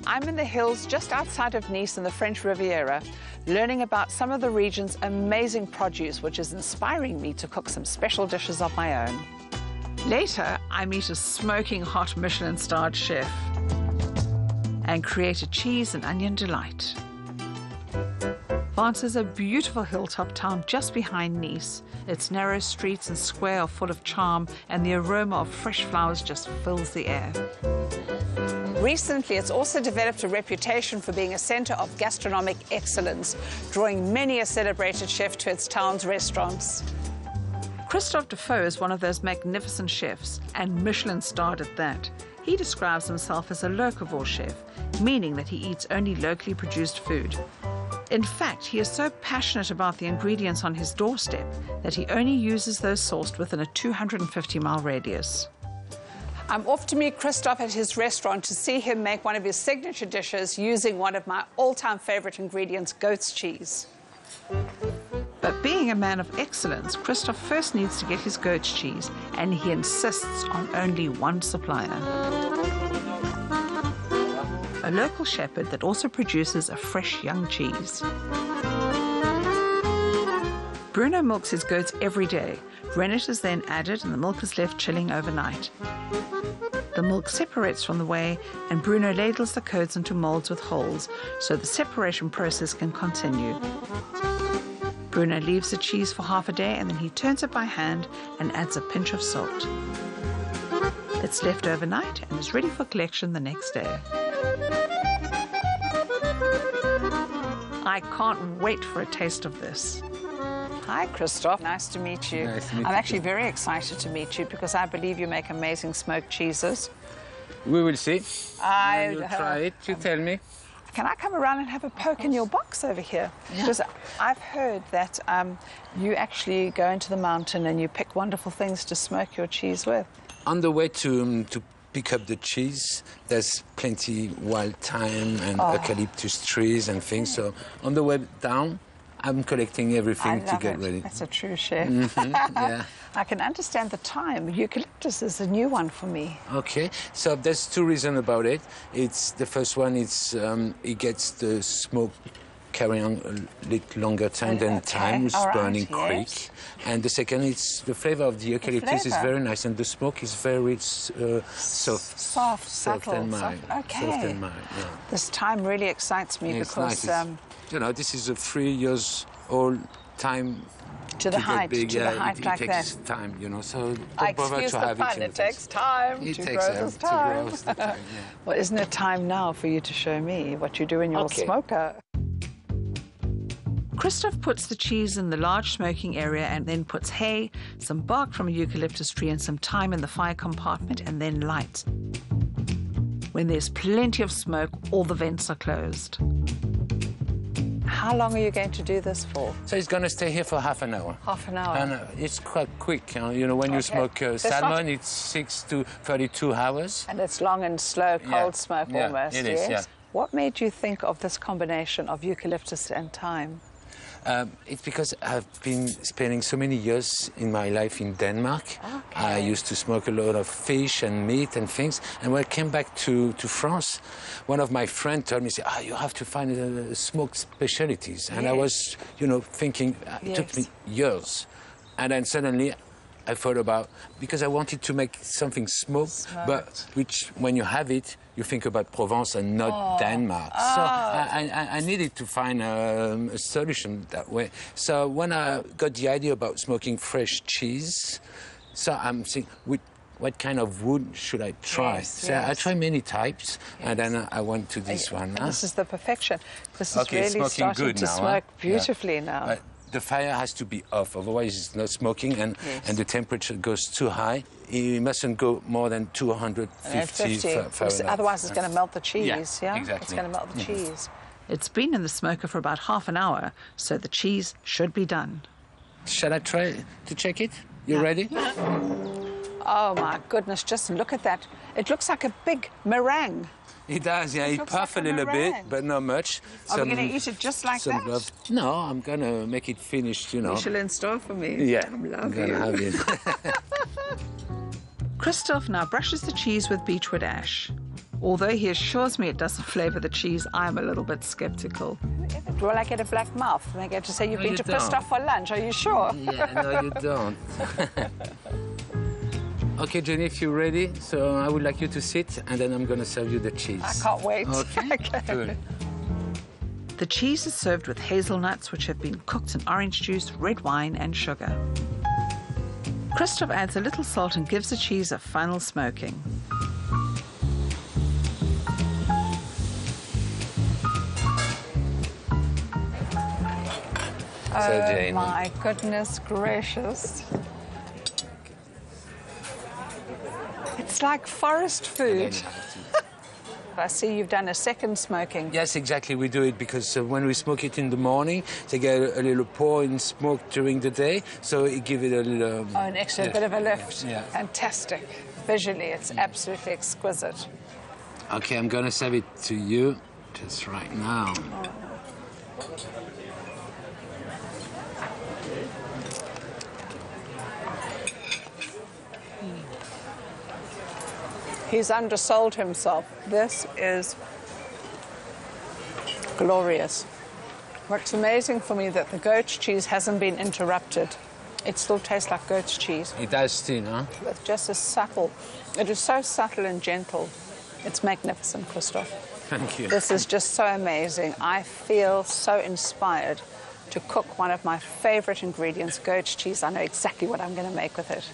I'm in the hills just outside of Nice in the French Riviera, learning about some of the region's amazing produce, which is inspiring me to cook some special dishes of my own. Later, I meet a smoking hot Michelin-starred chef and create a cheese and onion delight. Vence is a beautiful hilltop town just behind Nice. Its narrow streets and square are full of charm, and the aroma of fresh flowers just fills the air. Recently, it's also developed a reputation for being a centre of gastronomic excellence, drawing many a celebrated chef to its town's restaurants. Christophe Dufau is one of those magnificent chefs, and Michelin-starred at that. He describes himself as a locavore chef, meaning that he eats only locally produced food. In fact, he is so passionate about the ingredients on his doorstep that he only uses those sourced within a 250-mile radius. I'm off to meet Christophe at his restaurant to see him make one of his signature dishes using one of my all-time favourite ingredients, goat's cheese. But being a man of excellence, Christophe first needs to get his goat's cheese, and he insists on only one supplier. A local shepherd that also produces a fresh young cheese. Bruno milks his goats every day. Rennet is then added and the milk is left chilling overnight. The milk separates from the whey and Bruno ladles the curds into molds with holes so the separation process can continue. Bruno leaves the cheese for half a day and then he turns it by hand and adds a pinch of salt. It's left overnight and is ready for collection the next day. I can't wait for a taste of this. Hi, Christophe. Nice to meet you. Nice to meet you. I'm actually very excited to meet you because I believe you make amazing smoked cheeses. We will see. You'll You'll try it. You tell me. Can I come around and have a poke in your box over here? Yeah. Because I've heard that you actually go into the mountain and you pick wonderful things to smoke your cheese with. On the way to pick up the cheese, there's plenty wild thyme and eucalyptus trees and things. So on the way down, I'm collecting everything to get ready. That's a true chef. Yeah. I can understand the thyme. Eucalyptus is a new one for me. Okay, so there's two reasons about it. It's the first one. It's it gets the smoke carry on a little longer time than thyme, which is burning quick. And the second, it's the flavor of the eucalyptus is very nice, and the smoke is very soft, subtle, and mild. Okay. Soft and mild. Yeah. This thyme really excites me because nice. You know, this is a 3-year-old thyme. To the height, big, to the height it like takes that. time, you know, so don't bother Excuse to the have pun, it takes time It to takes grow this time. to grow the time, yeah. Well, isn't it time now for you to show me what you do in your smoker? Christophe puts the cheese in the large smoking area and then puts hay, some bark from a eucalyptus tree and some thyme in the fire compartment and then lights. When there's plenty of smoke, all the vents are closed. How long are you going to do this for? So it's going to stay here for half an hour. Half an hour? And it's quite quick. You know, when you smoke salmon, it's 6 to 32 hours. And it's long and slow, cold smoke almost, it is, yes? What made you think of this combination of eucalyptus and thyme? It's because I've been spending so many years in my life in Denmark. Okay. I used to smoke a lot of fish and meat and things. And when I came back to France, one of my friends told me, you have to find smoked specialties. And I was, you know, thinking, it took me years. And then suddenly I thought about, because I wanted to make something smoked, but which, when you have it, you think about Provence and not Denmark. So I needed to find a solution that way. So when I got the idea about smoking fresh cheese, so I'm thinking, what kind of wood should I try? I tried many types, and then I went to this one. This is the perfection. This is really starting to smoke beautifully now. The fire has to be off, otherwise it's not smoking, and the temperature goes too high. It mustn't go more than 250 Fahrenheit. Otherwise it's going to melt the cheese, yeah? Exactly. It's going to melt the cheese. It's been in the smoker for about half an hour, so the cheese should be done. Shall I try to check it? You ready? Oh, my goodness, just look at that. It looks like a big meringue. It does, yeah. It puffs a little bit, but not much. Are we going to eat it just like that? No, I'm going to make it finished, you know. Michelin star for me. Yeah. I'm going to have it. Christophe now brushes the cheese with beechwood ash. Although he assures me it doesn't flavour the cheese, I'm a little bit sceptical. Will I get a black mouth? And I get to say, you've been to Christophe for lunch, are you sure? Yeah, no, you don't. Okay, Jenny, if you're ready, so I would like you to sit, and then I'm going to serve you the cheese. I can't wait. Okay, okay. Good. The cheese is served with hazelnuts, which have been cooked in orange juice, red wine and sugar. Christophe adds a little salt and gives the cheese a final smoking. Oh, my goodness gracious. It's like forest food. I see you've done a second smoking. Yes, exactly. We do it because when we smoke it in the morning, they get a little pour in smoke during the day, so it gives it a little... an extra bit of a lift. Yeah. Fantastic. Visually, it's absolutely exquisite. Okay, I'm going to serve it to you just right now. He's undersold himself. This is glorious. What's amazing for me that the goat's cheese hasn't been interrupted. It still tastes like goat's cheese. It does still, huh? With just a subtle, it is so subtle and gentle. It's magnificent, Christophe. Thank you. This is just so amazing. I feel so inspired to cook one of my favorite ingredients, goat's cheese. I know exactly what I'm going to make with it.